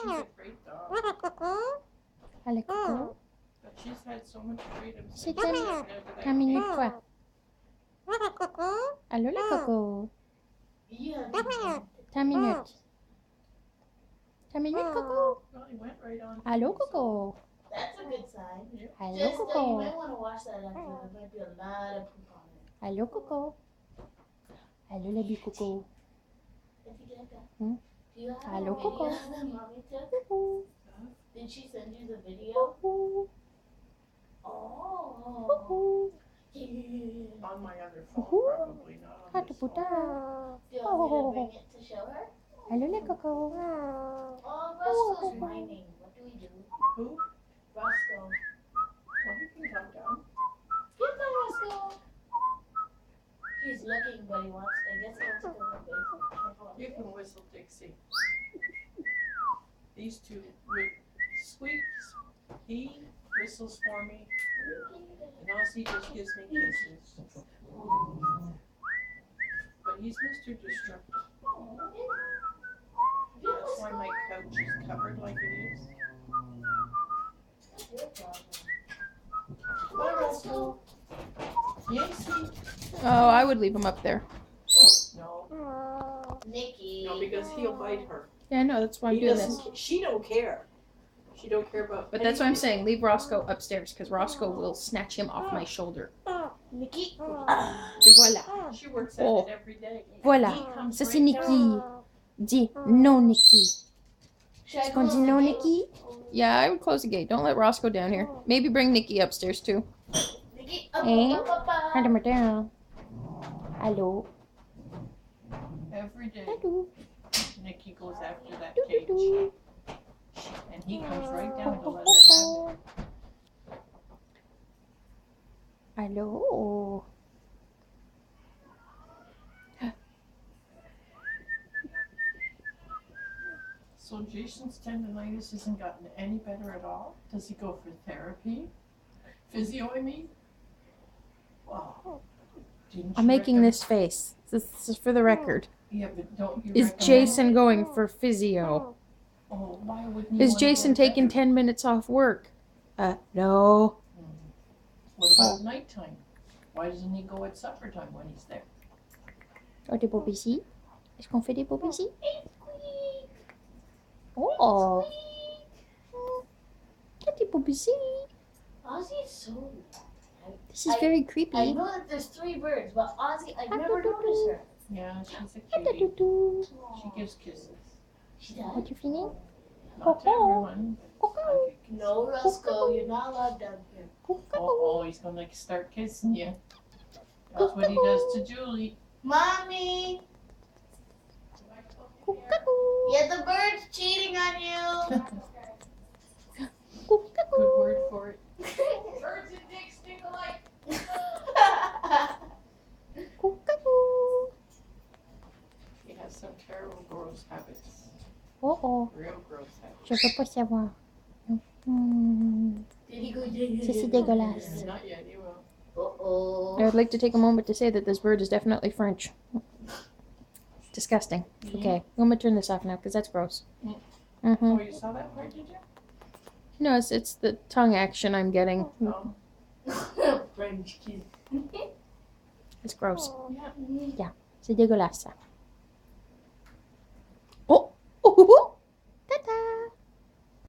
She's a great dog. Allez, Coco. But she's had so much freedom C'est since she's been there that 5 minutes quoi? Allô, la Coco. 5 minutes. 5 minutes, Coco. Well, he went right on. Allô, Coco. That's a good sign. Allô, Just you Coco. might want to wash that after. There might be a lot of poop on it. Allô, Coco. Allô, la bille Coco. If you get that. Hmm? Do you have Hello, a video Coco. that mommy took? Coucou. Did she send you the video? Coucou. Oh. Coucou. Yeah. On my other phone, Woohoo. probably not Ah, on tu this phone. putain. Do you want me to bring it to show her? Allô, la Coco. Oh, Roscoe's whining. What do we do? Who? Roscoe. Well, he can come down. Get my Roscoe. He's looking, but he wants. I guess he wants to go to the basement. You can whistle, Dixie. These two squeaks. He whistles for me, and Ozzy just gives me kisses. But he's Mr. Destructive. That's why my couch is covered like it is. That's your problem. Bye, Roscoe. Yancy. Oh, I would leave him up there. Oh, no. Nikki. No, because he'll bite her. Yeah, I know. That's why I'm He doing this. doesn't. She don't care. She don't care about. But that's what I'm saying. Leave Roscoe upstairs because Roscoe will snatch him off my shoulder. Nikki. Et voilà. She works at Oh. it every day. Voilà. He comes Ça, right c'est Nikki. down. Dis non, Nikki. Should I Est-ce qu'on close dit the non, gate? Nikki? Yeah, I would close the gate. Don't let Roscoe down here. Maybe bring Nikki upstairs too. Nikki. Eh? Papa. Hand him down. Hello. Every day, Hello. Nikki goes after that Do, do, cage, do. and he comes right down to let her have it. Hello. So Jason's tendonitis hasn't gotten any better at all? Does he go for therapy? Physio, I mean? Wow. Didn't I'm you making recommend- this face. This is for the record. Yeah, but don't you Is recommend- Jason going for physio? Oh, why wouldn't you Is want to Jason go to taking bed? 10 minutes off work? No. What about nighttime? Why doesn't he go at supper time when he's there? Oh, des beaux bisous. Est-ce qu'on fait des beaux bisous? Oh. Des beaux bisous. Ozzy is so. This is very I creepy. know that there's 3 birds, but Ozzy, I never noticed her. Yeah, she's a Ah, cutie. doudou. She gives kisses. She does. As-tu fini? Not to everyone. Coucou. No, Roscoe, you're not allowed down here. Oh, he's gonna start kissing you. That's what he does to Julie. Mommy! Coucou. Yeah, the bird's cheating on you. Good word for it. Birds and dicks think alike. Coucou. He has some terrible gross habits. Oh oh. Real gross habits. Je veux pas savoir. Hmm. Ça, c'est dégueulasse. Not yet, he will. Uh-oh. I would like to take a moment to say that this bird is definitely French. Disgusting. Okay, I'm gonna turn this off now because that's gross. Oh, Mm-hmm. you saw that part, did you? No, it's the tongue action I'm getting. Oh, French kiss. It's gross. yeah. C'est dégueulasse ça.